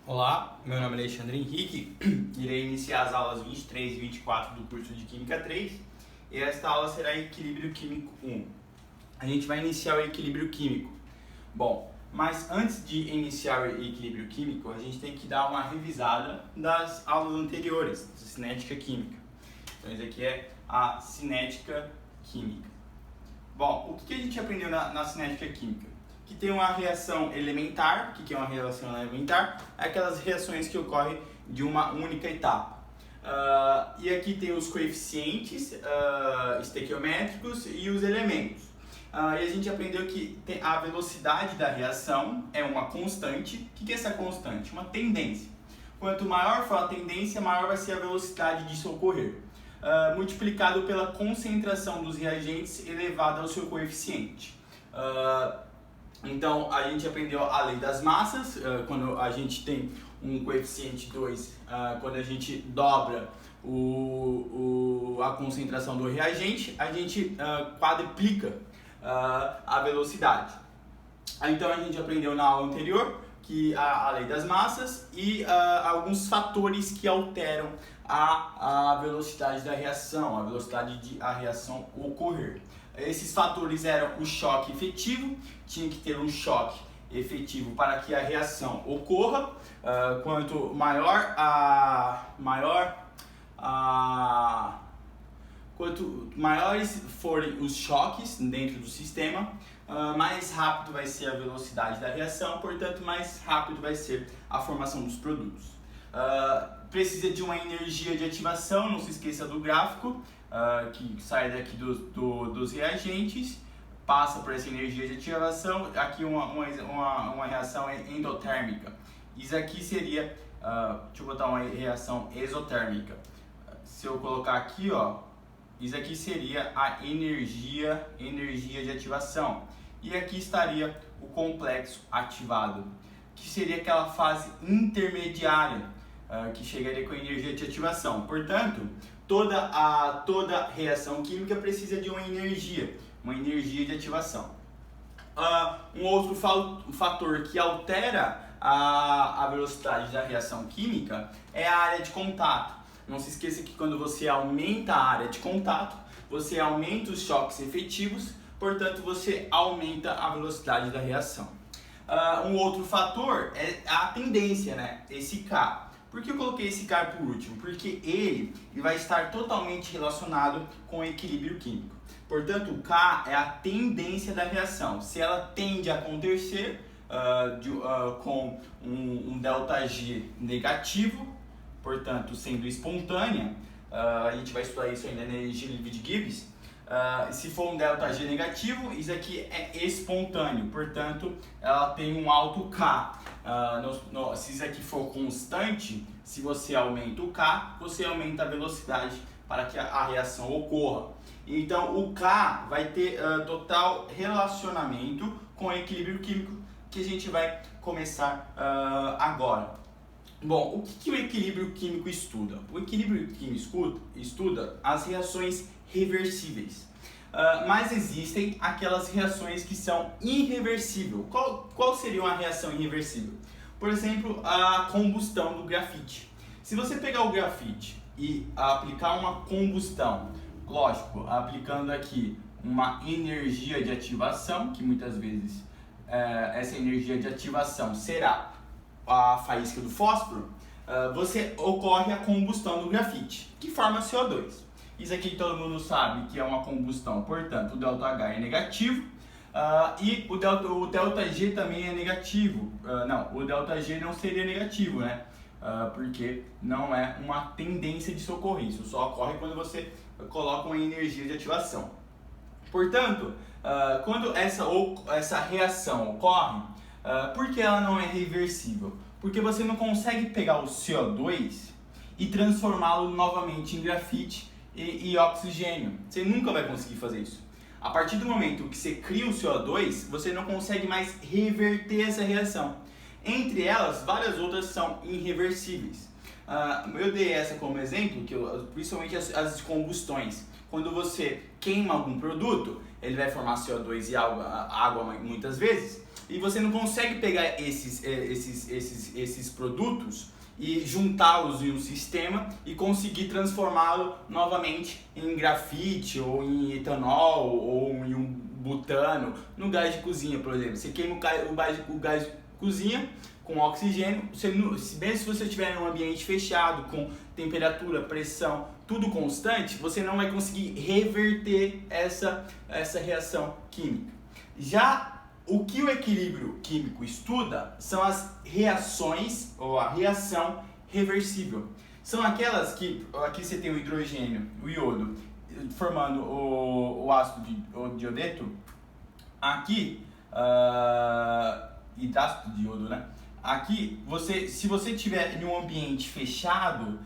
Olá, meu nome é Alexandre Henrique, irei iniciar as aulas 23 e 24 do curso de Química 3 e esta aula será Equilíbrio Químico 1. A gente vai iniciar o equilíbrio químico. Bom, mas antes de iniciar o equilíbrio químico, a gente tem que dar uma revisada das aulas anteriores, de cinética química. Então, isso aqui é a cinética química. Bom, o que a gente aprendeu na cinética química? Que tem uma reação elementar. O que é uma reação elementar? É aquelas reações que ocorrem de uma única etapa. E aqui tem os coeficientes estequiométricos e os elementos. E a gente aprendeu que a velocidade da reação é uma constante. O que é essa constante? Uma tendência. Quanto maior for a tendência, maior vai ser a velocidade disso ocorrer. Multiplicado pela concentração dos reagentes elevada ao seu coeficiente. Então, a gente aprendeu a lei das massas, quando a gente tem um coeficiente 2, quando a gente dobra a concentração do reagente, a gente quadriplica a velocidade. Então, a gente aprendeu na aula anterior que a lei das massas e alguns fatores que alteram a velocidade da reação, a velocidade de a reação ocorrer. Esses fatores eram o choque efetivo, tinha que ter um choque efetivo para que a reação ocorra. Quanto quanto maiores forem os choques dentro do sistema, mais rápido vai ser a velocidade da reação, portanto mais rápido vai ser a formação dos produtos. Precisa de uma energia de ativação, não se esqueça do gráfico, que sai daqui dos reagentes, passa por essa energia de ativação, aqui uma reação endotérmica. Isso aqui seria, deixa eu botar uma reação exotérmica. Se eu colocar aqui, ó, isso aqui seria a energia de ativação. E aqui estaria o complexo ativado, que seria aquela fase intermediária, que chegaria com energia de ativação. Portanto, toda reação química precisa de uma energia de ativação. Um outro fator que altera a velocidade da reação química é a área de contato. Não se esqueça que quando você aumenta a área de contato, você aumenta os choques efetivos, portanto você aumenta a velocidade da reação. Um outro fator é a tendência, né? Esse K. Por que eu coloquei esse K por último? Porque ele vai estar totalmente relacionado com o equilíbrio químico. Portanto, o K é a tendência da reação. Se ela tende a acontecer com um ΔG negativo, portanto, sendo espontânea, a gente vai estudar isso ainda na energia livre de Gibbs. Se for um ΔG negativo, isso aqui é espontâneo, portanto, ela tem um alto K. Se isso aqui for constante, se você aumenta o K, você aumenta a velocidade para que a reação ocorra. Então, o K vai ter total relacionamento com o equilíbrio químico, que a gente vai começar agora. Bom, o que o equilíbrio químico estuda? O equilíbrio químico estuda as reações reversíveis. Mas existem aquelas reações que são irreversíveis. Qual seria uma reação irreversível? Por exemplo, a combustão do grafite. Se você pegar o grafite e aplicar uma combustão, lógico, aplicando aqui uma energia de ativação, que muitas vezes essa energia de ativação será a faísca do fósforo, ocorre a combustão do grafite, que forma CO2. Isso aqui todo mundo sabe que é uma combustão, portanto o ΔH é negativo, e o ΔG também é negativo. Não, o ΔG não seria negativo, né? Porque não é uma tendência de se ocorrer, isso só ocorre quando você coloca uma energia de ativação. Portanto, quando essa reação ocorre, por que ela não é reversível? Porque você não consegue pegar o CO2 e transformá-lo novamente em grafite e oxigênio. Você nunca vai conseguir fazer isso. A partir do momento que você cria o CO2, você não consegue mais reverter essa reação. Entre elas, várias outras são irreversíveis. Eu dei essa como exemplo, principalmente as combustões. Quando você queima algum produto, ele vai formar CO2 e água muitas vezes. e você não consegue pegar esses produtos e juntá-los em um sistema e conseguir transformá-lo novamente em grafite, ou em etanol, ou em um butano, no gás de cozinha, por exemplo. Você queima o gás de cozinha com oxigênio, mesmo se você estiver em um ambiente fechado, com temperatura, pressão, tudo constante, você não vai conseguir reverter essa reação química. Já o que o equilíbrio químico estuda são as reações, ou a reação reversível. São aquelas que, aqui você tem o hidrogênio, o iodo, formando o ácido de iodeto, aqui, hidrato de iodo, né? Aqui, se você estiver em um ambiente fechado,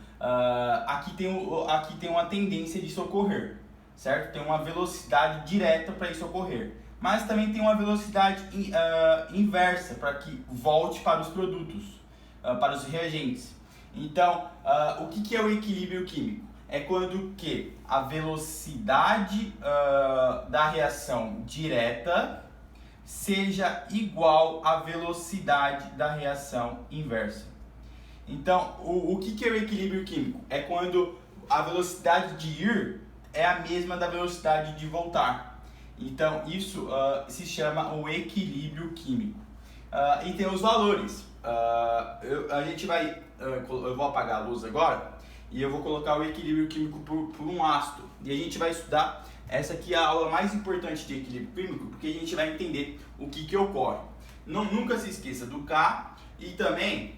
aqui tem uma tendência de isso ocorrer, certo? Tem uma velocidade direta para isso ocorrer, mas também tem uma velocidade inversa para que volte para os produtos, para os reagentes. Então, o que é o equilíbrio químico? É quando que a velocidade da reação direta seja igual à velocidade da reação inversa. Então, o que é o equilíbrio químico? É quando a velocidade de ir é a mesma da velocidade de voltar. Então, isso se chama o equilíbrio químico. E tem os valores. Eu vou apagar a luz agora e eu vou colocar o equilíbrio químico por um ácido. E a gente vai estudar. Essa aqui é a aula mais importante de equilíbrio químico, porque a gente vai entender o que ocorre. Nunca se esqueça do K, e também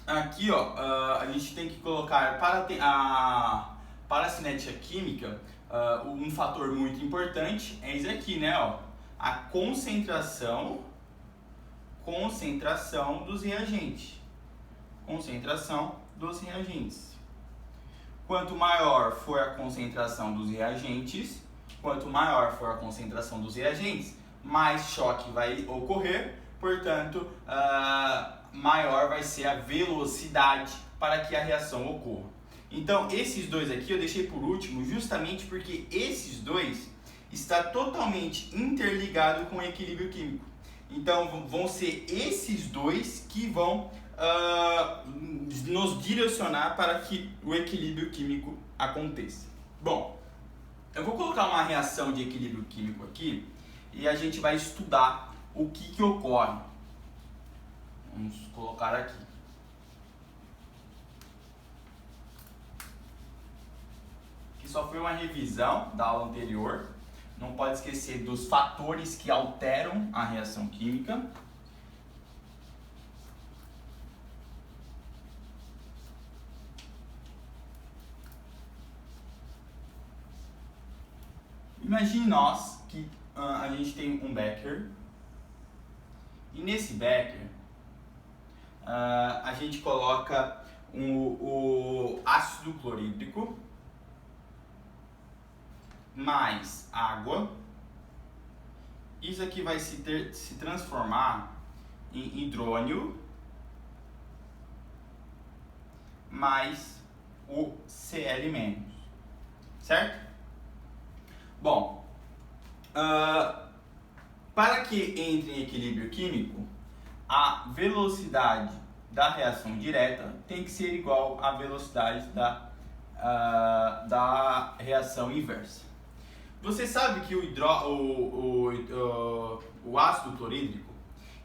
aqui a gente tem que colocar para a cinética química um fator muito importante é isso aqui, né? A concentração dos reagentes. Concentração dos reagentes. Quanto maior for a concentração dos reagentes, mais choque vai ocorrer, portanto, maior vai ser a velocidade para que a reação ocorra. Então, esses dois aqui eu deixei por último, justamente porque esses dois está totalmente interligado com o equilíbrio químico. Então, vão ser esses dois que vão nos direcionar para que o equilíbrio químico aconteça. Bom, eu vou colocar uma reação de equilíbrio químico aqui e a gente vai estudar o que ocorre. Vamos colocar aqui. Que só foi uma revisão da aula anterior. Não pode esquecer dos fatores que alteram a reação química. Imagine nós que a gente tem um becker e nesse becker a gente coloca o ácido clorídrico mais água. Isso aqui vai se transformar em hidrônio mais o Cl-, certo? Bom, para que entre em equilíbrio químico, a velocidade da reação direta tem que ser igual à velocidade da reação inversa. Você sabe que o ácido clorídrico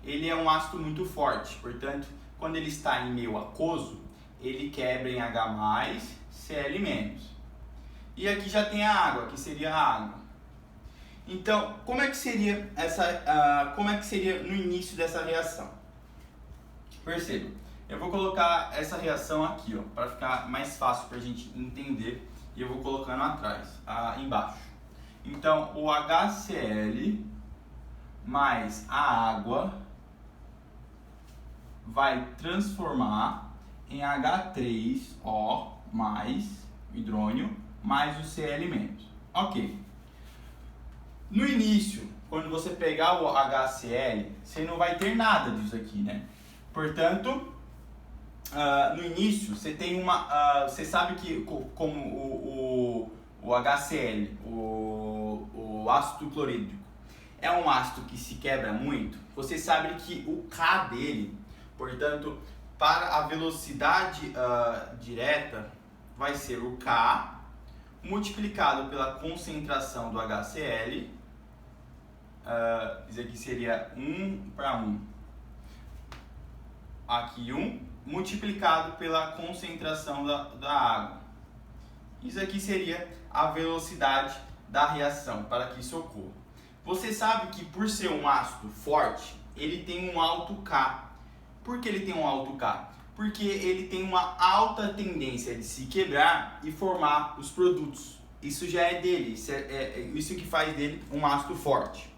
ele é um ácido muito forte, portanto, quando ele está em meio aquoso, ele quebra em H+, Cl-. E aqui já tem a água, que seria a água. Então, como é que seria no início dessa reação? Perceba, eu vou colocar essa reação aqui, para ficar mais fácil para a gente entender, e eu vou colocando atrás, embaixo. Então, o HCl mais a água vai transformar em H3O mais hidrônio mais o Cl-. Ok. No início, quando você pegar o HCl, você não vai ter nada disso aqui, né? Portanto, no início, você tem você sabe que como o HCl, o ácido clorídrico, é um ácido que se quebra muito, você sabe que o K dele, portanto, para a velocidade direta, vai ser o K multiplicado pela concentração do HCl, isso aqui seria 1:1, aqui 1, multiplicado pela concentração da água. Isso aqui seria a velocidade da reação para que isso ocorra. Você sabe que por ser um ácido forte, ele tem um alto K. Por que ele tem um alto K? Porque ele tem uma alta tendência de se quebrar e formar os produtos. Isso já é dele, isso que faz dele um ácido forte.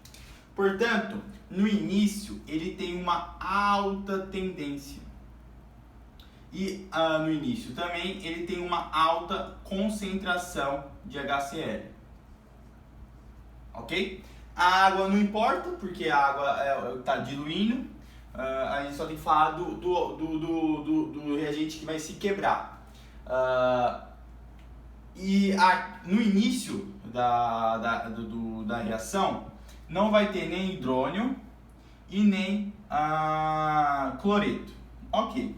Portanto, no início ele tem uma alta tendência. E no início também ele tem uma alta concentração de HCl. Ok? A água não importa, porque a água está diluindo. A gente só tem que falar do reagente que vai se quebrar. No início da reação, não vai ter nem hidrônio e nem cloreto. Ok.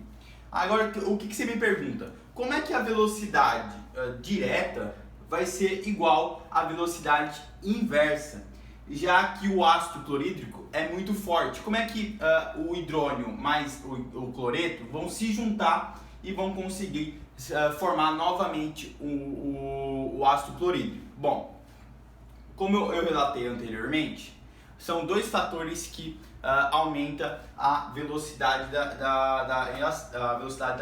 Agora, o que você me pergunta? Como é que a velocidade direta vai ser igual à velocidade inversa, já que o ácido clorídrico é muito forte? Como é que o hidrônio mais o cloreto vão se juntar e vão conseguir formar novamente o ácido clorídrico? Bom, como eu relatei anteriormente, são dois fatores que aumentam a velocidade da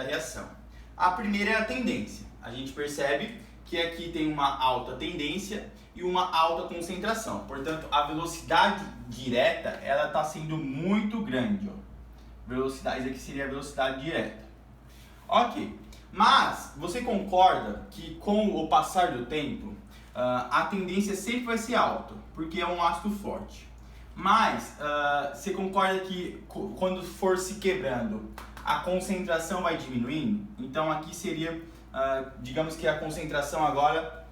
reação. A primeira é a tendência. A gente percebe que aqui tem uma alta tendência e uma alta concentração. Portanto, a velocidade direta ela está sendo muito grande. Ó. Velocidade, isso aqui seria a velocidade direta. Ok, mas você concorda que com o passar do tempo a tendência sempre vai ser alta, porque é um ácido forte. Mas você concorda que quando for se quebrando, a concentração vai diminuindo? Então aqui seria, digamos que a concentração agora,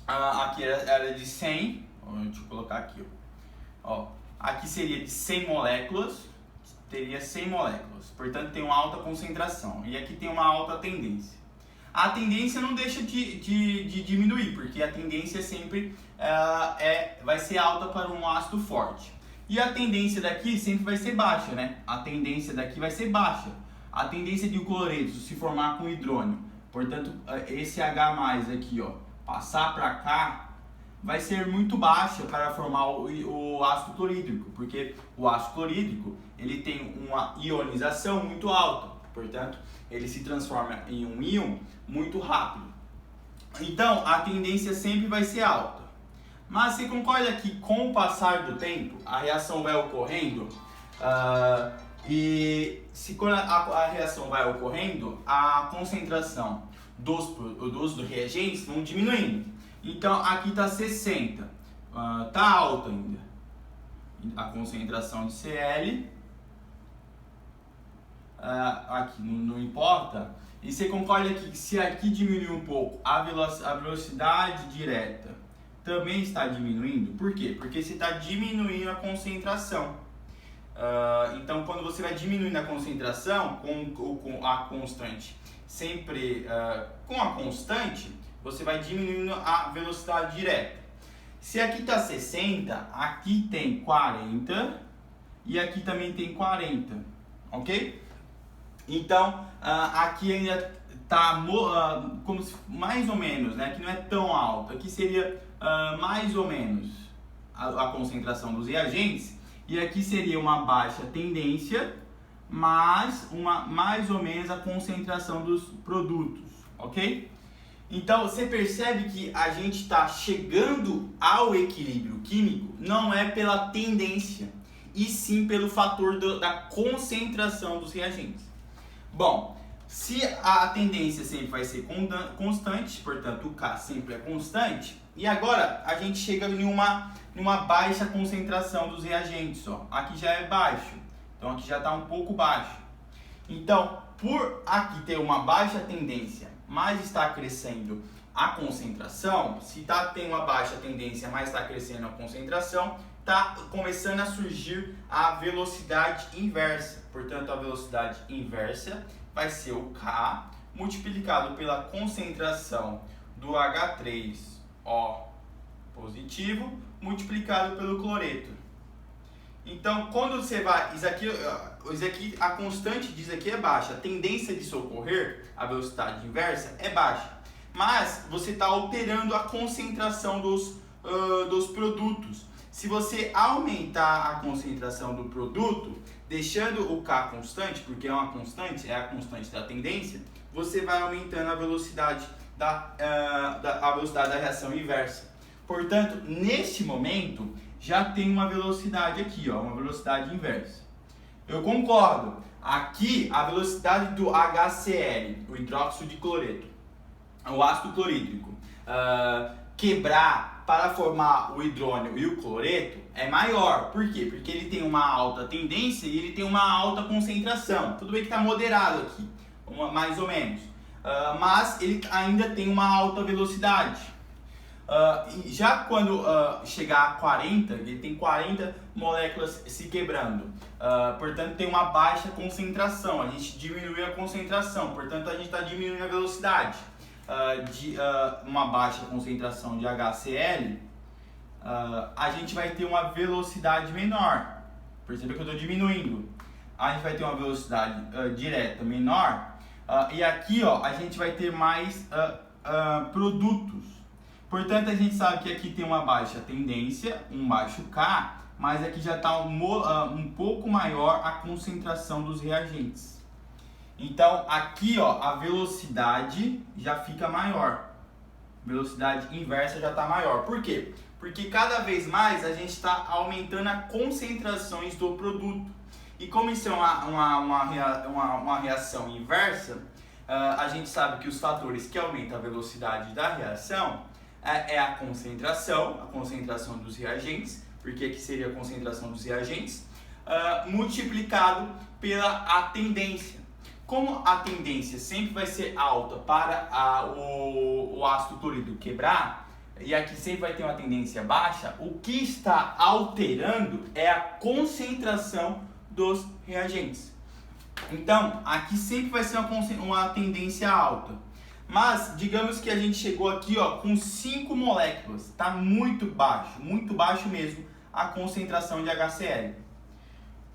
aqui era de 100, deixa eu colocar aqui, ó, aqui seria de 100 moléculas, teria 100 moléculas, portanto tem uma alta concentração, e aqui tem uma alta tendência. A tendência não deixa de diminuir, porque a tendência sempre vai ser alta para um ácido forte. E a tendência daqui sempre vai ser baixa, né? A tendência daqui vai ser baixa. A tendência de o cloreto se formar com hidrônio, portanto, esse H+ aqui, ó, passar para cá, vai ser muito baixa para formar o ácido clorídrico, porque o ácido clorídrico ele tem uma ionização muito alta, portanto, ele se transforma em um íon muito rápido. Então, a tendência sempre vai ser alta. Mas você concorda que com o passar do tempo, a reação vai ocorrendo, e se quando a reação vai ocorrendo, a concentração dos reagentes vão diminuindo. Então aqui está 60, está alta ainda a concentração de Cl, aqui não importa. E você concorda que se aqui diminuir um pouco, a velocidade direta também está diminuindo? Por quê? Porque você está diminuindo a concentração. Então quando você vai diminuindo a concentração com a constante, sempre com a constante, você vai diminuindo a velocidade direta. Se aqui está 60, aqui tem 40 e aqui também tem 40, ok? Então aqui ainda está como se, mais ou menos, né? Aqui não é tão alto, aqui seria mais ou menos a concentração dos reagentes, e aqui seria uma baixa tendência, mas mais ou menos a concentração dos produtos, ok? Então você percebe que a gente está chegando ao equilíbrio químico não é pela tendência, e sim pelo fator da concentração dos reagentes. Bom, se a tendência sempre vai ser constante, portanto o K sempre é constante, e agora a gente chega em uma baixa concentração dos reagentes. Ó. Aqui já é baixo, então aqui já está um pouco baixo. Então, por aqui ter uma baixa tendência, mas está crescendo a concentração, se tem uma baixa tendência, mas está crescendo a concentração, está começando a surgir a velocidade inversa. Portanto, a velocidade inversa vai ser o K multiplicado pela concentração do H3O positivo multiplicado pelo cloreto. Então, quando você vai... Isso aqui, a constante disso aqui é baixa. A tendência de socorrer, a velocidade inversa, é baixa. Mas você está alterando a concentração dos produtos. Se você aumentar a concentração do produto, deixando o K constante, porque é uma constante, é a constante da tendência, você vai aumentando a velocidade a velocidade da reação inversa. Portanto, neste momento, já tem uma velocidade aqui, ó, uma velocidade inversa. Eu concordo. Aqui, a velocidade do HCl, o hidróxido de cloreto, o ácido clorídrico, quebrar para formar o hidrônio e o cloreto é maior. Por quê? Porque ele tem uma alta tendência e ele tem uma alta concentração. Tudo bem que está moderado aqui, mais ou menos. Mas ele ainda tem uma alta velocidade. Já quando chegar a 40, ele tem 40 moléculas se quebrando. Portanto, tem uma baixa concentração. A gente diminui a concentração, portanto, a gente está diminuindo a velocidade. De uma baixa concentração de HCl, a gente vai ter uma velocidade menor. Perceba que eu estou diminuindo. A gente vai ter uma velocidade direta menor. E aqui, ó, a gente vai ter mais produtos. Portanto, a gente sabe que aqui tem uma baixa tendência, um baixo K, mas aqui já está um pouco maior a concentração dos reagentes. Então, aqui, ó, a velocidade já fica maior. Velocidade inversa já está maior. Por quê? Porque cada vez mais a gente está aumentando as concentrações do produto. E como isso é uma reação inversa, a gente sabe que os fatores que aumentam a velocidade da reação é a concentração dos reagentes, porque aqui seria a concentração dos reagentes, multiplicado pela tendência. Como a tendência sempre vai ser alta para o ácido clorídrico quebrar, e aqui sempre vai ter uma tendência baixa, o que está alterando é a concentração dos reagentes. Então, aqui sempre vai ser uma tendência alta. Mas, digamos que a gente chegou aqui, ó, com 5 moléculas. Está muito baixo mesmo a concentração de HCl.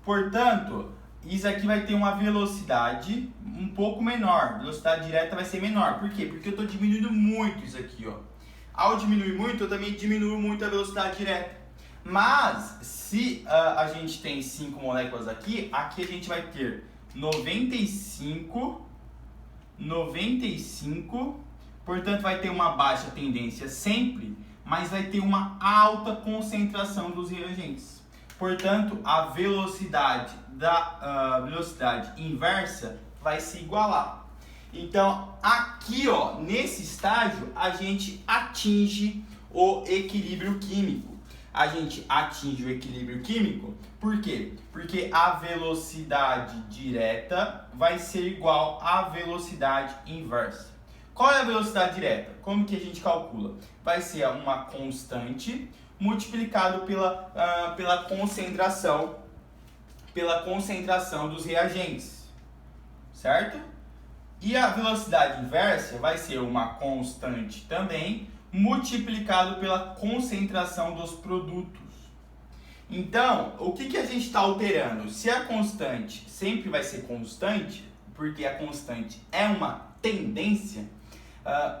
Portanto, isso aqui vai ter uma velocidade um pouco menor. A velocidade direta vai ser menor. Por quê? Porque eu estou diminuindo muito isso aqui, ó. Ao diminuir muito, eu também diminuo muito a velocidade direta. Mas, se a gente tem 5 moléculas aqui a gente vai ter 95, portanto vai ter uma baixa tendência sempre, mas vai ter uma alta concentração dos reagentes. Portanto, a velocidade velocidade inversa vai se igualar. Então, aqui, ó, nesse estágio, a gente atinge o equilíbrio químico. A gente atinge o equilíbrio químico, por quê? Porque a velocidade direta vai ser igual à velocidade inversa. Qual é a velocidade direta? Como que a gente calcula? Vai ser uma constante multiplicado pela concentração dos reagentes, certo? E a velocidade inversa vai ser uma constante também multiplicado pela concentração dos produtos. Então, o que a gente está alterando? Se a constante sempre vai ser constante, porque a constante é uma tendência,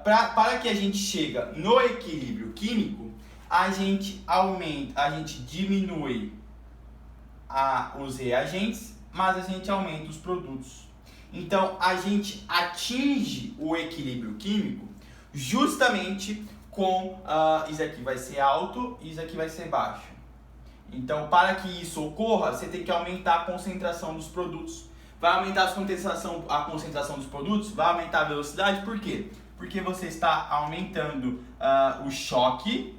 para que a gente chegue no equilíbrio químico, a gente diminui os reagentes, mas a gente aumenta os produtos. Então, a gente atinge o equilíbrio químico justamente com isso aqui vai ser alto e isso aqui vai ser baixo. Então, para que isso ocorra, você tem que aumentar a concentração dos produtos. Vai aumentar a concentração dos produtos, vai aumentar a velocidade, por quê? Porque você está aumentando o choque.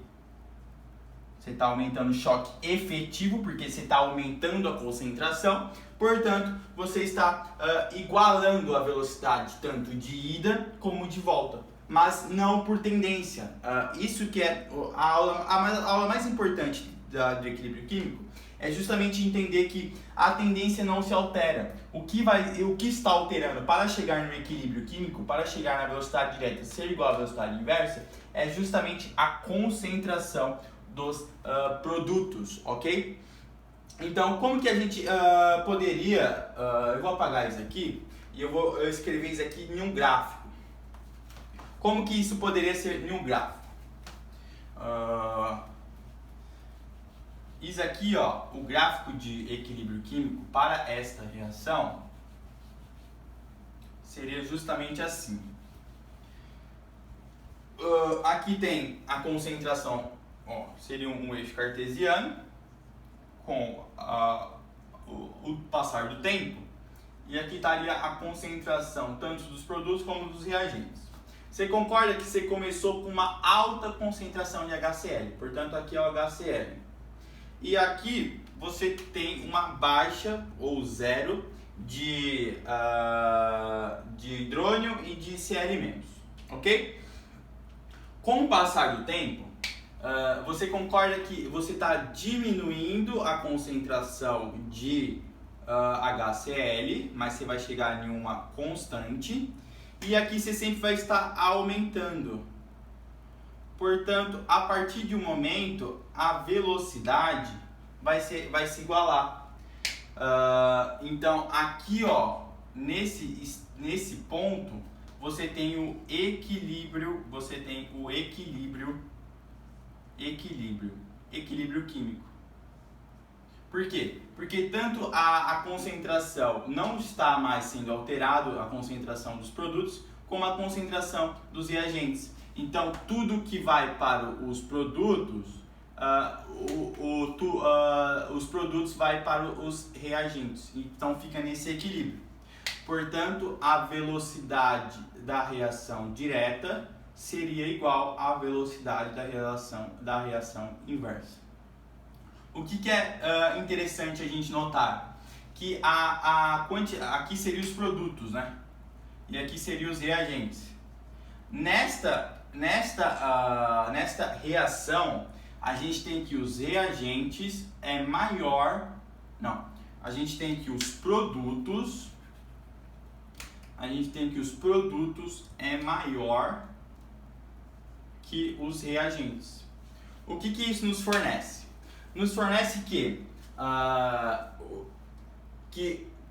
Você está aumentando o choque efetivo, porque você está aumentando a concentração. Portanto, você está igualando a velocidade tanto de ida como de volta. Mas não por tendência. Isso que é a aula mais importante do equilíbrio químico é justamente entender que a tendência não se altera. O que está alterando para chegar no equilíbrio químico, para chegar na velocidade direta ser igual à velocidade inversa, é justamente a concentração dos produtos, ok? Então, como que a gente poderia... eu vou apagar isso aqui e eu vou escrever isso aqui em um gráfico. Como que isso poderia ser em um gráfico? Isso aqui, ó, o gráfico de equilíbrio químico para esta reação seria justamente assim. Aqui tem a concentração, ó, seria um eixo cartesiano com o passar do tempo, e aqui estaria a concentração tanto dos produtos como dos reagentes. Você concorda que você começou com uma alta concentração de HCl, portanto aqui é o HCl. E aqui você tem uma baixa ou zero de hidrônio e de Cl-, ok? Com o passar do tempo, você concorda que você está diminuindo a concentração de HCl, mas você vai chegar em uma constante, e aqui você sempre vai estar aumentando. Portanto, a partir de um momento, a velocidade vai se igualar. Então, aqui, ó, nesse ponto, você tem o equilíbrio químico. Por quê? Porque tanto a concentração não está mais sendo alterada, a concentração dos produtos, como a concentração dos reagentes. Então, tudo que vai para os produtos, os produtos vai para os reagentes. Então, fica nesse equilíbrio. Portanto, a velocidade da reação direta seria igual à velocidade da reação inversa. O que é interessante a gente notar? Que aqui seriam os produtos, né? E aqui seriam os reagentes. Nesta reação, a gente tem que os reagentes é maior... Não, a gente tem que os produtos... é maior que os reagentes. O que isso nos fornece? Nos fornece que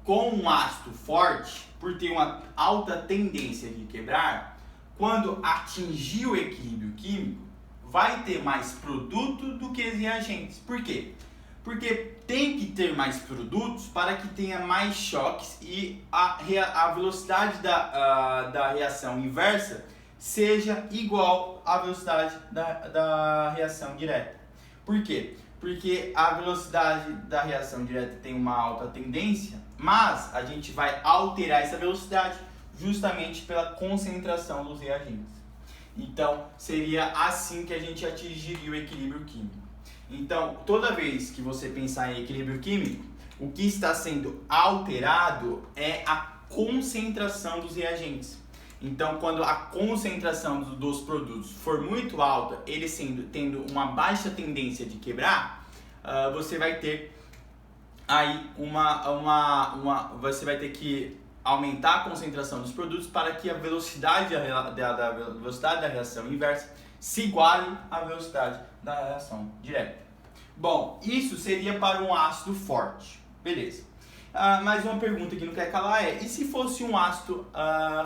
com um ácido forte, por ter uma alta tendência de quebrar, quando atingir o equilíbrio químico, vai ter mais produto do que reagentes. Por quê? Porque tem que ter mais produtos para que tenha mais choques e a velocidade da reação inversa seja igual à velocidade da reação direta. Por quê? Porque a velocidade da reação direta tem uma alta tendência, mas a gente vai alterar essa velocidade justamente pela concentração dos reagentes. Então, seria assim que a gente atingiria o equilíbrio químico. Então, toda vez que você pensar em equilíbrio químico, o que está sendo alterado é a concentração dos reagentes. Então, quando a concentração dos produtos for muito alta, eles tendo uma baixa tendência de quebrar, você vai ter aí você vai ter que aumentar a concentração dos produtos para que a velocidade da reação inversa se iguale à velocidade da reação direta. Bom, isso seria para um ácido forte, beleza. Mas uma pergunta que não quer calar é: e se fosse um ácido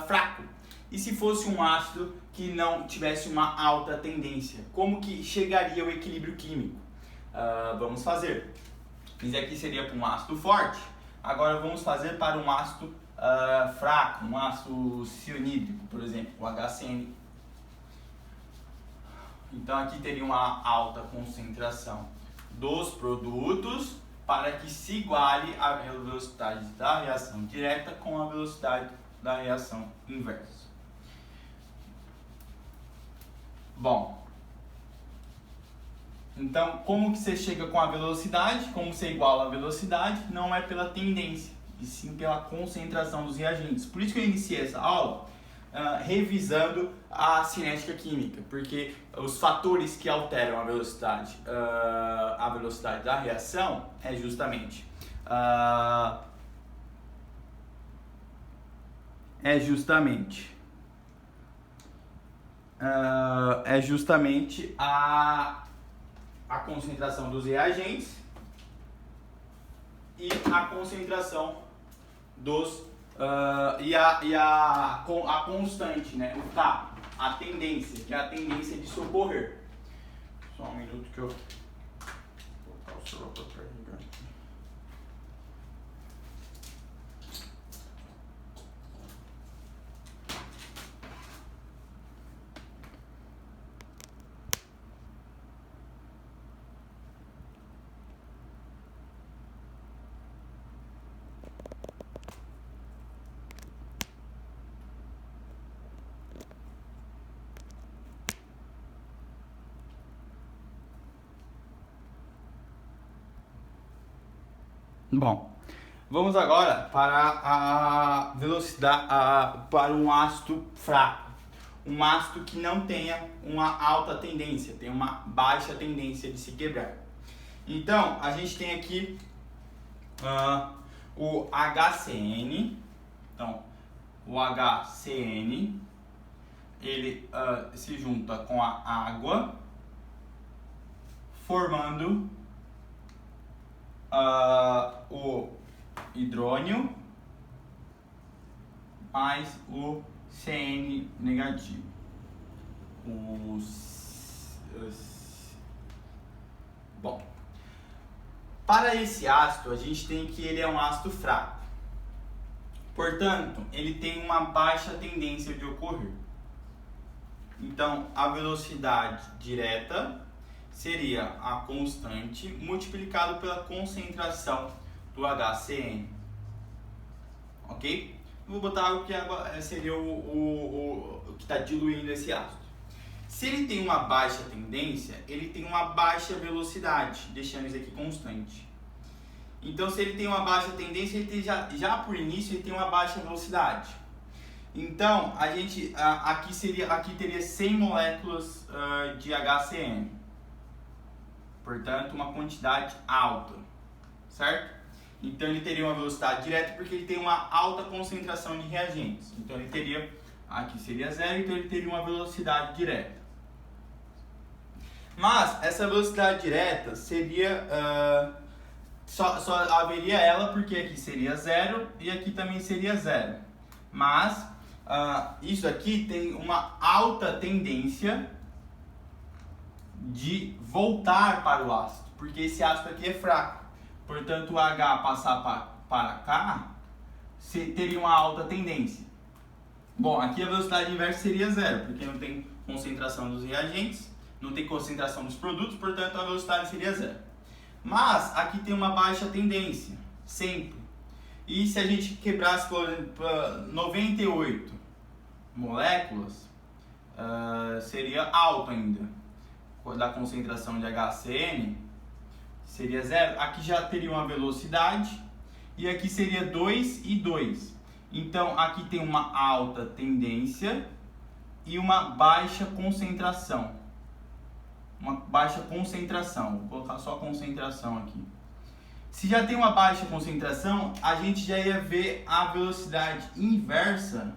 fraco? E se fosse um ácido que não tivesse uma alta tendência? Como que chegaria ao equilíbrio químico? Vamos fazer. Isso aqui seria para um ácido forte. Agora vamos fazer para um ácido fraco, um ácido cianídrico, por exemplo, o HCN. Então aqui teria uma alta concentração dos produtos para que se iguale a velocidade da reação direta com a velocidade da reação inversa. Bom, então como que você chega com a velocidade? Como você iguala a velocidade? Não é pela tendência, e sim pela concentração dos reagentes. Por isso que eu iniciei essa aula revisando a cinética química, porque os fatores que alteram a velocidade da reação é justamente a concentração dos reagentes e a concentração dos a constante, né? O K, a tendência, que é a tendência de socorrer. Só um minuto que eu vou colocar o celular para carregar aqui. Bom, vamos agora para a velocidade, para um ácido fraco. Um ácido que não tenha uma alta tendência, tem uma baixa tendência de se quebrar. Então, a gente tem aqui o HCN. Então, o HCN, ele se junta com a água, formando o hidrônio mais o CN negativo. Bom, para esse ácido a gente tem que ele é um ácido fraco, portanto ele tem uma baixa tendência de ocorrer. Então a velocidade direta seria a constante multiplicado pela concentração do HCN, ok? Vou botar água, que água seria o que está diluindo esse ácido. Se ele tem uma baixa tendência, ele tem uma baixa velocidade, deixando isso aqui constante. Então, se ele tem uma baixa tendência, ele tem já por início ele tem uma baixa velocidade. Então, a gente aqui teria 100 moléculas de HCN. Portanto, uma quantidade alta, certo? Então ele teria uma velocidade direta porque ele tem uma alta concentração de reagentes. Então ele teria, aqui seria zero, então ele teria uma velocidade direta. Mas essa velocidade direta seria, só haveria ela porque aqui seria zero e aqui também seria zero. Mas isso aqui tem uma alta tendência de voltar para o ácido, porque esse ácido aqui é fraco. Portanto, o H passar para cá teria uma alta tendência. Bom, aqui a velocidade inversa seria zero, porque não tem concentração dos reagentes, não tem concentração dos produtos, portanto a velocidade seria zero. Mas aqui tem uma baixa tendência, sempre. E se a gente quebrasse para 98 moléculas, seria alto ainda. Da concentração de HCN seria zero. Aqui já teria uma velocidade e aqui seria 2 e 2. Então aqui tem uma alta tendência e uma baixa concentração. Uma baixa concentração. Vou colocar só concentração aqui. Se já tem uma baixa concentração, a gente já ia ver a velocidade inversa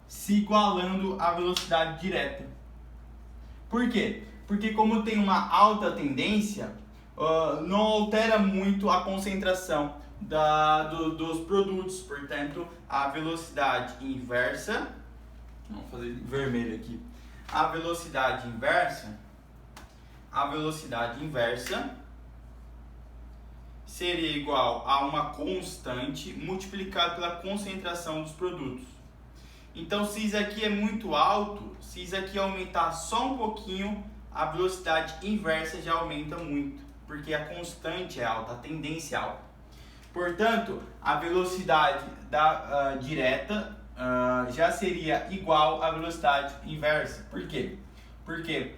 se igualando à velocidade direta. Por quê? Porque como tem uma alta tendência, não altera muito a concentração dos produtos. Portanto, a velocidade inversa, vamos fazer vermelho aqui, a velocidade inversa seria igual a uma constante multiplicada pela concentração dos produtos. Então, se isso aqui é muito alto, se isso aqui aumentar só um pouquinho, a velocidade inversa já aumenta muito, porque a constante é alta, a tendência é alta. Portanto, a velocidade direta já seria igual à velocidade inversa. Por quê? Porque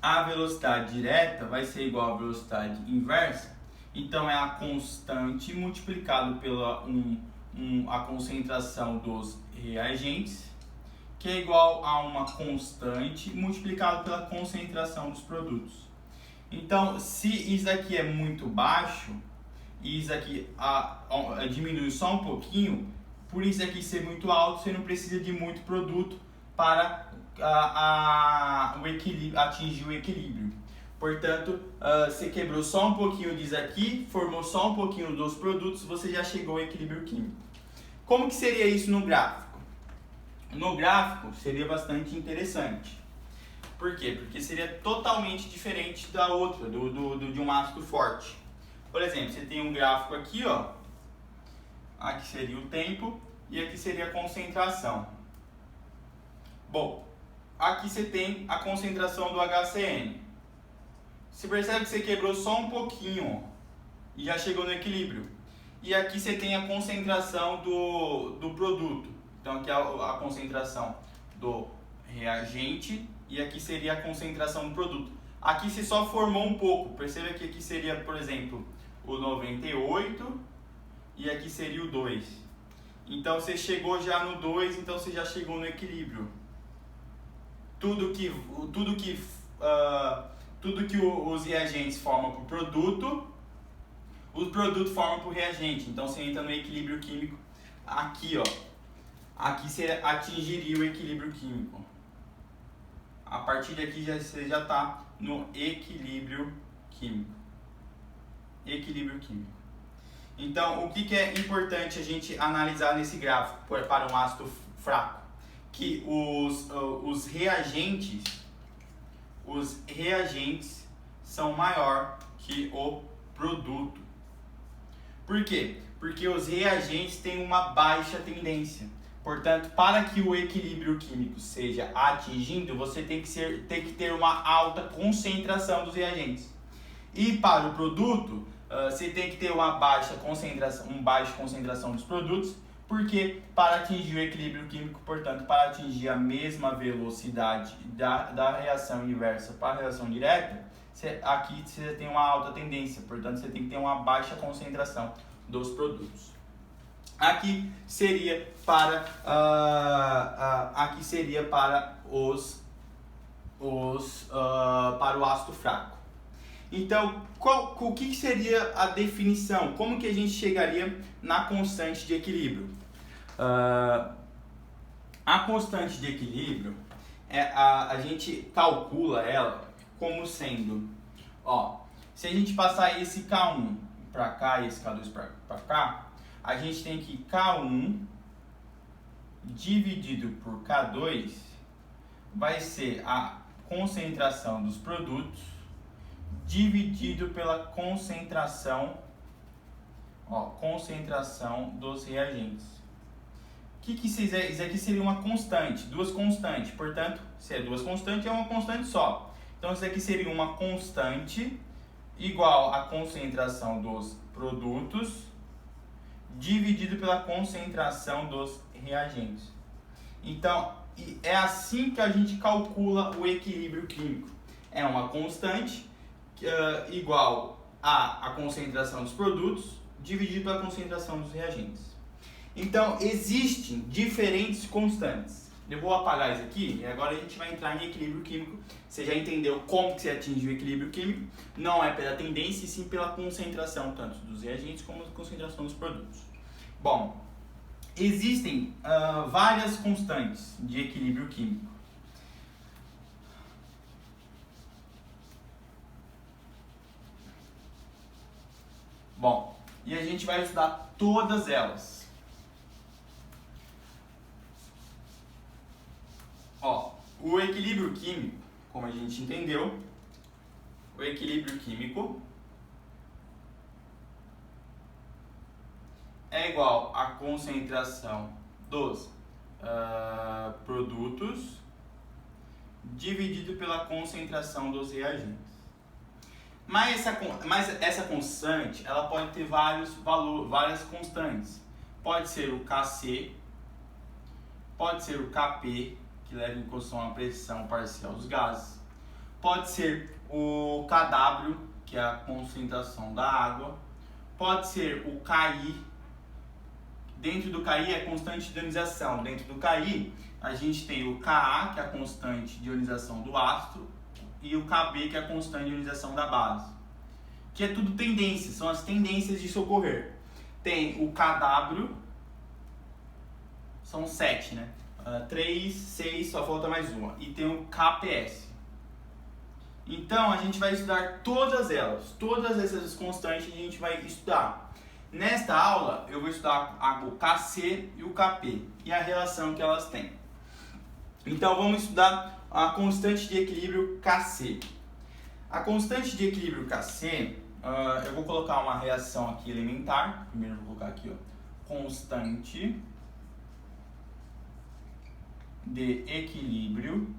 a velocidade direta vai ser igual à velocidade inversa, então é a constante multiplicado pela a concentração dos reagentes, que é igual a uma constante multiplicado pela concentração dos produtos. Então, se isso aqui é muito baixo, e isso aqui diminui só um pouquinho, por isso aqui ser muito alto, você não precisa de muito produto para atingir o equilíbrio. Portanto, você quebrou só um pouquinho disso aqui, formou só um pouquinho dos produtos, você já chegou ao equilíbrio químico. Como que seria isso no gráfico? No gráfico seria bastante interessante. Por quê? Porque seria totalmente diferente da outra, de um ácido forte. Por exemplo, você tem um gráfico aqui, ó. Aqui seria o tempo e aqui seria a concentração. Bom, aqui você tem a concentração do HCN. Você percebe que você quebrou só um pouquinho, ó, e já chegou no equilíbrio. E aqui você tem a concentração do produto. Então aqui é a concentração do reagente e aqui seria a concentração do produto. Aqui você só formou um pouco. Perceba que aqui seria, por exemplo, o 98 e aqui seria o 2. Então você chegou já no 2, então você já chegou no equilíbrio. Tudo que os reagentes formam para o produto, o produto forma para o reagente. Então você entra no equilíbrio químico aqui, ó. Aqui você atingiria o equilíbrio químico. A partir daqui você já está no equilíbrio químico. Equilíbrio químico. Então, o que é importante a gente analisar nesse gráfico para um ácido fraco? Que os reagentes são maior que o produto. Por quê? Porque os reagentes têm uma baixa tendência. Portanto, para que o equilíbrio químico seja atingido, você tem que ter uma alta concentração dos reagentes. E para o produto, você tem que ter uma baixa concentração dos produtos, porque para atingir o equilíbrio químico, portanto, para atingir a mesma velocidade da reação inversa para a reação direta, aqui você tem uma alta tendência, portanto, você tem que ter uma baixa concentração dos produtos. Aqui seria para o ácido fraco. Então, o que seria a definição? Como que a gente chegaria na constante de equilíbrio? A constante de equilíbrio, a gente calcula ela como sendo, ó, se a gente passar esse K1 para cá e esse K2 para cá, a gente tem que K1 dividido por K2 vai ser a concentração dos produtos dividido pela concentração dos reagentes. Isso aqui seria uma constante, duas constantes. Portanto, se é duas constantes, é uma constante só. Então, isso aqui seria uma constante igual à concentração dos produtos dividido pela concentração dos reagentes. Então, é assim que a gente calcula o equilíbrio químico. É uma constante igual à concentração dos produtos dividido pela concentração dos reagentes. Então, existem diferentes constantes. Eu vou apagar isso aqui e agora a gente vai entrar em equilíbrio químico. Você já entendeu como que você atinge o equilíbrio químico? Não é pela tendência, e sim pela concentração, tanto dos reagentes como da concentração dos produtos. Bom, existem várias constantes de equilíbrio químico. Bom, e a gente vai estudar todas elas. Ó, o equilíbrio químico, como a gente entendeu, o equilíbrio químico é igual à concentração dos produtos dividido pela concentração dos reagentes. Mas essa constante, ela pode ter várias constantes. Pode ser o Kc, pode ser o Kp, que leva em consideração a pressão parcial dos gases. Pode ser o Kw, que é a concentração da água. Pode ser o Ki, Dentro do KI é constante de ionização. Dentro do KI a gente tem o Ka, que é a constante de ionização do ácido, e o Kb, que é a constante de ionização da base. Que é tudo tendências, são as tendências de socorrer. Tem o Kw, são 7, né? 3, 6, só falta mais uma. E tem o Kps. Então a gente vai estudar todas elas, todas essas constantes a gente vai estudar. Nesta aula eu vou estudar o Kc e o Kp e a relação que elas têm. Então vamos estudar a constante de equilíbrio Kc. A constante de equilíbrio Kc, eu vou colocar uma reação aqui elementar. Primeiro eu vou colocar aqui, ó, constante de equilíbrio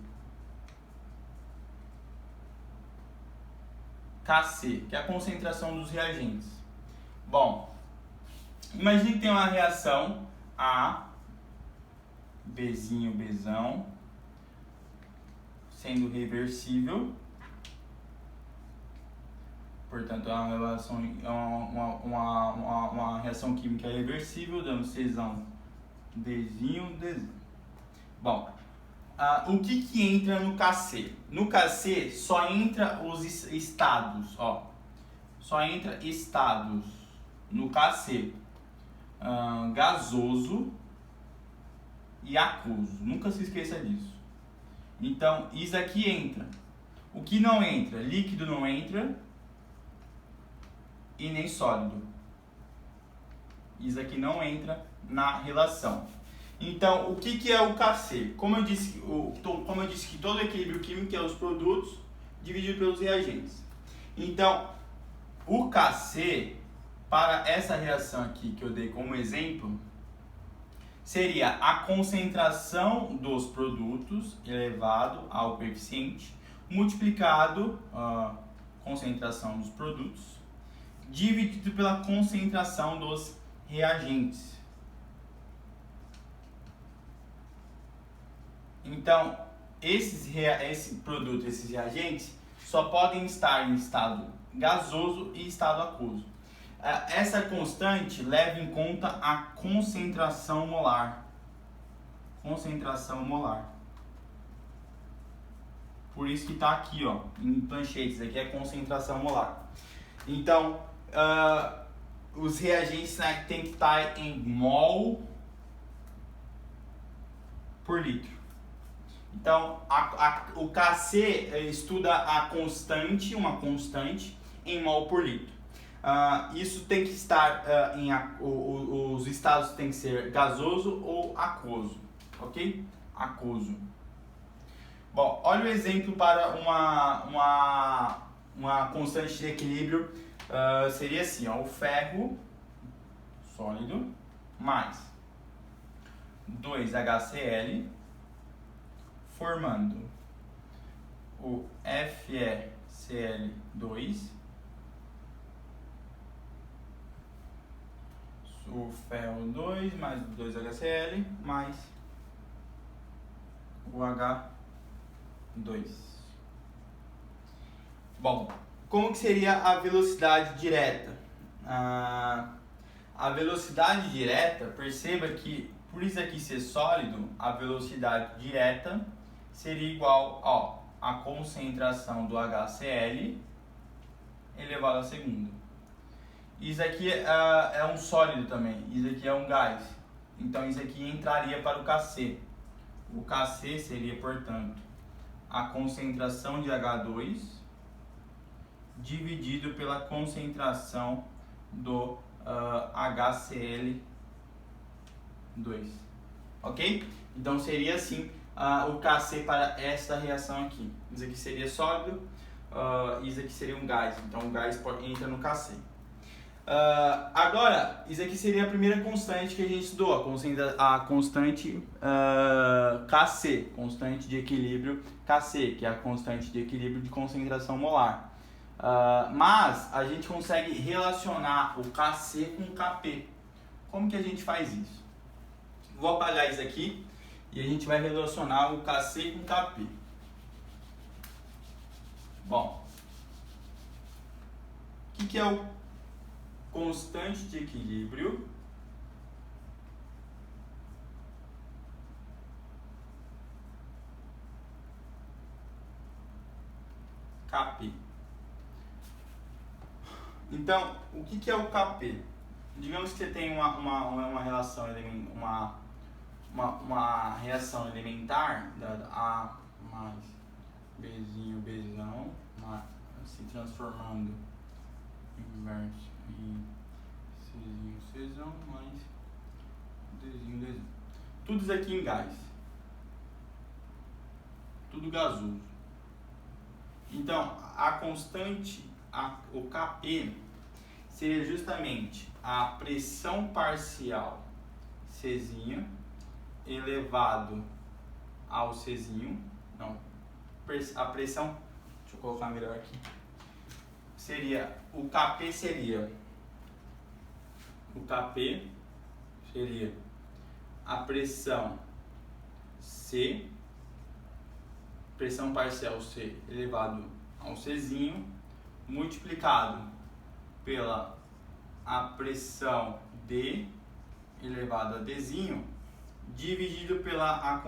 Kc, que é a concentração dos reagentes. Bom, imagine que tem uma reação A, Bzinho, Bzão, sendo reversível. Portanto, é uma reação química reversível, dando Czão, Dzinho, Dzinho. Bom, o que entra no Kc? No Kc só entra os estados, ó. Só entra estados no Kc. Gasoso e aquoso. Nunca se esqueça disso. Então, isso aqui entra. O que não entra? Líquido não entra e nem sólido. Isso aqui não entra na relação. Então, o que é o Kc? Como eu disse que todo equilíbrio químico é os produtos dividido pelos reagentes. Então, o Kc, para essa reação aqui que eu dei como exemplo, seria a concentração dos produtos elevado ao coeficiente, multiplicado a concentração dos produtos, dividido pela concentração dos reagentes. Então, esse produto, esses reagentes, só podem estar em estado gasoso e estado aquoso. Essa constante leva em conta a concentração molar. Concentração molar. Por isso que está aqui, ó, em planchetes. Aqui é concentração molar. Então, os reagentes, né, tem que estar em mol por litro. Então, o Kc estuda a constante, uma constante, em mol por litro. Isso tem que estar os estados têm que ser gasoso ou aquoso, ok? Aquoso. Bom, olha o exemplo para uma constante de equilíbrio. Seria assim, ó, o ferro sólido mais 2HCl formando o FeCl2, o ferro 2 mais 2HCl mais o H2. Bom, como que seria a velocidade direta? A velocidade direta, perceba que por isso aqui ser sólido, a velocidade direta seria igual a concentração do HCl elevado ao segundo. Isso aqui é um sólido também, isso aqui é um gás. Então isso aqui entraria para o Kc. O Kc seria, portanto, a concentração de H2 dividido pela concentração do HCl2. Ok? Então seria assim o Kc para esta reação aqui. Isso aqui seria sólido, isso aqui seria um gás. Então o gás entra no Kc. Agora, isso aqui seria a primeira constante que a gente estudou, a constante Kc, constante de equilíbrio Kc, que é a constante de equilíbrio de concentração molar. Mas a gente consegue relacionar o Kc com o Kp. Como que a gente faz isso? Vou apagar isso aqui e a gente vai relacionar o Kc com o Kp. Bom, o que é o constante de equilíbrio Kp. Então, o que é o Kp? Digamos que você tem uma relação uma reação elementar dada A mais Bzinho, Bzão, se transformando inverso em Czinho, Czão, mais Dzinho, Dzão. Tudo isso aqui em gás. Tudo gasoso. Então, a constante, o Kp, seria justamente a pressão parcial Czinho elevado ao Czinho, não, a pressão, deixa eu colocar melhor aqui, seria, o Kp seria a pressão C, pressão parcial C elevado ao Czinho, multiplicado pela a pressão D elevado a Dzinho, dividido pela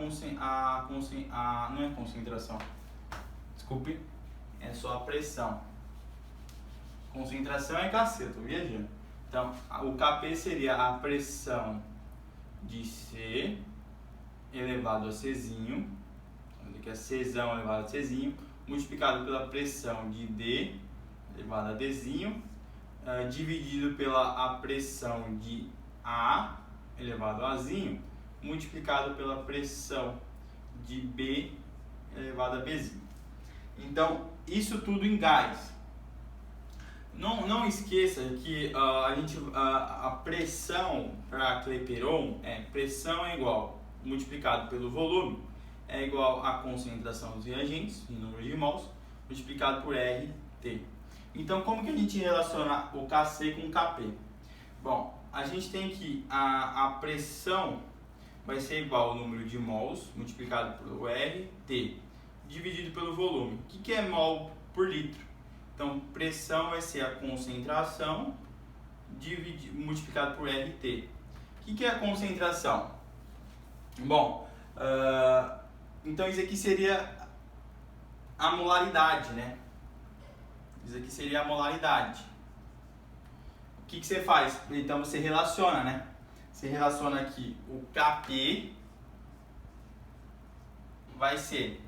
não é concentração, desculpe, é só a pressão. Concentração é Kc, eu tô viajando. Então, o Kp seria a pressão de C elevado a Czinho, que é Czão elevado a Czinho, multiplicado pela pressão de D elevado a Dzinho, dividido pela a pressão de A elevado a Zinho, multiplicado pela pressão de B elevado a Bzinho. Então, isso tudo em gás. Não esqueça que a pressão para Clapeyron pressão é igual, multiplicado pelo volume, é igual à concentração dos reagentes, em número de mols, multiplicado por RT. Então, como que a gente relaciona o Kc com o Kp? Bom, a gente tem que a pressão vai ser igual ao número de mols multiplicado por RT, dividido pelo volume. O que é mol por litro? Então, pressão vai ser a concentração multiplicado por RT. O que é a concentração? Bom, então isso aqui seria a molaridade, né? Isso aqui seria a molaridade. O que você faz? Então você relaciona, né? Você relaciona aqui o Kp vai ser,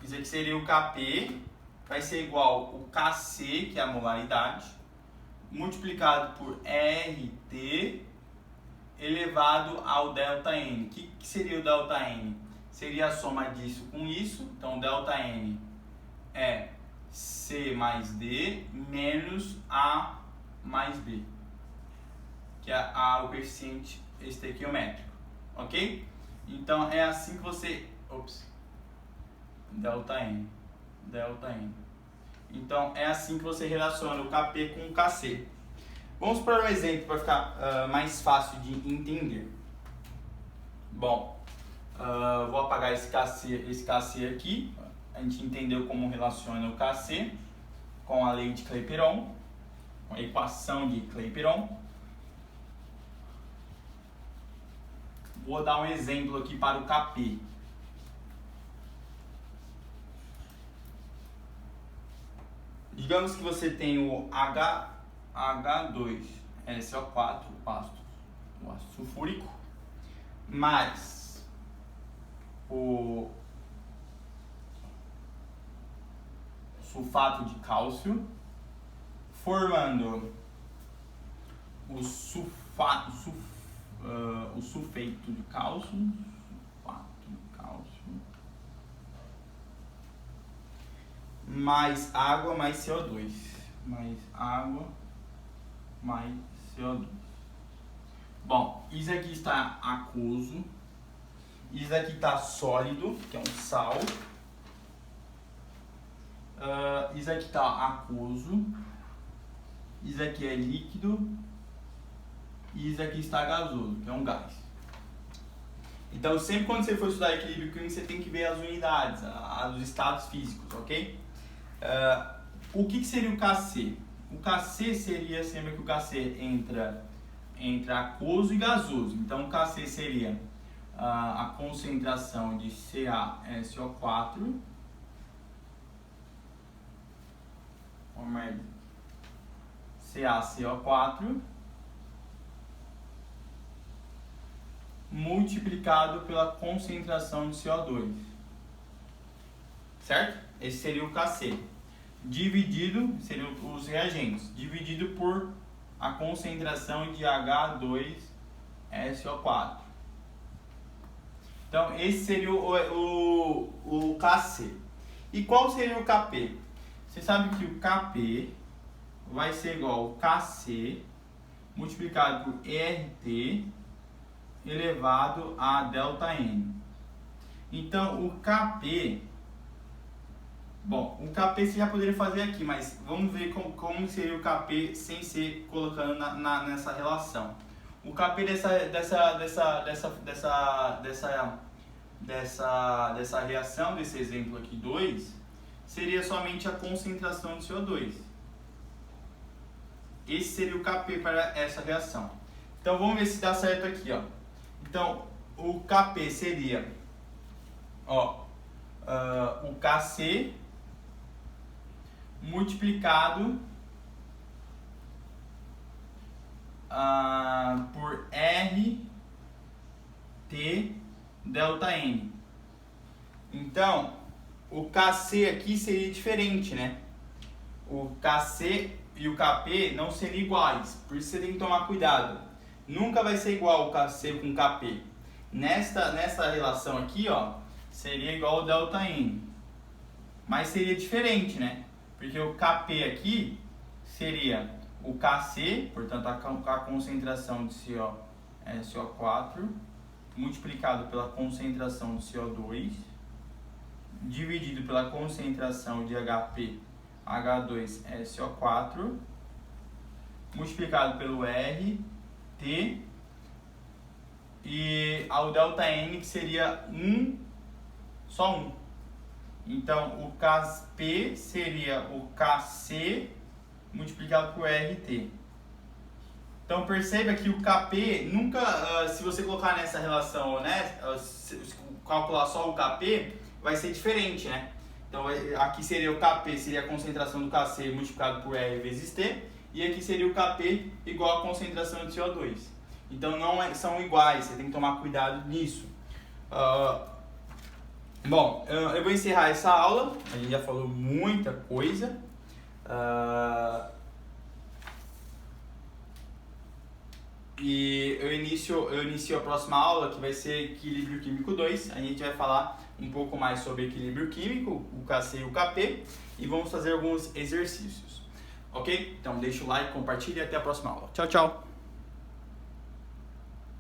isso aqui seria o Kp, vai ser igual o Kc, que é a molaridade, multiplicado por RT elevado ao ΔN. O que seria o ΔN? Seria a soma disso com isso. Então, ΔN é C mais D menos A mais B, que é o coeficiente estequiométrico, ok? Então, é assim que você... ΔN. Então, é assim que você relaciona o Kp com o Kc. Vamos para um exemplo para ficar mais fácil de entender. Bom, vou apagar esse Kc aqui. A gente entendeu como relaciona o Kc com a lei de Clapeyron, com a equação de Clapeyron. Vou dar um exemplo aqui para o Kp. Digamos que você tem o H2SO4, o ácido sulfúrico, mais o sulfato de cálcio, formando o sulfeito de cálcio, mais água mais CO2, mais água mais CO2. Bom, isso aqui está aquoso, isso aqui está sólido, que é um sal, isso aqui está aquoso, isso aqui é líquido e isso aqui está gasoso, que é um gás. Então, sempre quando você for estudar equilíbrio químico, você tem que ver as unidades, os estados físicos, ok? O que seria o Kc? O Kc seria sempre que o Kc entra aquoso e gasoso. Então, o Kc seria a concentração de CaSO4 CaCO4 multiplicado pela concentração de CO2, certo? Esse seria o Kc, dividido, seriam os reagentes, dividido por a concentração de H2SO4. Então, esse seria o Kc. E qual seria o Kp? Você sabe que o Kp vai ser igual ao Kc multiplicado por RT elevado a ΔN. Então, o Kp... Bom, o Kp você já poderia fazer aqui, mas vamos ver como seria o Kp sem ser colocando nessa relação. O Kp dessa reação, desse exemplo aqui 2, seria somente a concentração de CO2. Esse seria o Kp para essa reação. Então vamos ver se dá certo aqui, ó. Então o Kp seria, ó, o Kc multiplicado por RT ΔN. Então, o Kc aqui seria diferente, né? O Kc e o Kp não seriam iguais, por isso você tem que tomar cuidado. Nunca vai ser igual o Kc com o Kp. Nessa relação aqui, ó, seria igual ao ΔN. Mas seria diferente, né? Porque o Kp aqui seria o Kc, portanto a concentração de CO4 multiplicado pela concentração de CO2 dividido pela concentração de H2SO4 multiplicado pelo RT e ao ΔN, que seria só 1. Então, o Kp seria o Kc multiplicado por RT. Então, perceba que o Kp nunca, se você colocar nessa relação, né, calcular só o Kp, vai ser diferente, né? Então, aqui seria o Kp, seria a concentração do Kc multiplicado por R vezes T, e aqui seria o Kp igual a concentração de CO2. Então, não são iguais, você tem que tomar cuidado nisso. Bom, eu vou encerrar essa aula, a gente já falou muita coisa. E eu inicio a próxima aula, que vai ser Equilíbrio Químico 2. A gente vai falar um pouco mais sobre equilíbrio químico, o Kc e o Kp, e vamos fazer alguns exercícios. Ok? Então deixa o like, compartilha e até a próxima aula. Tchau, tchau!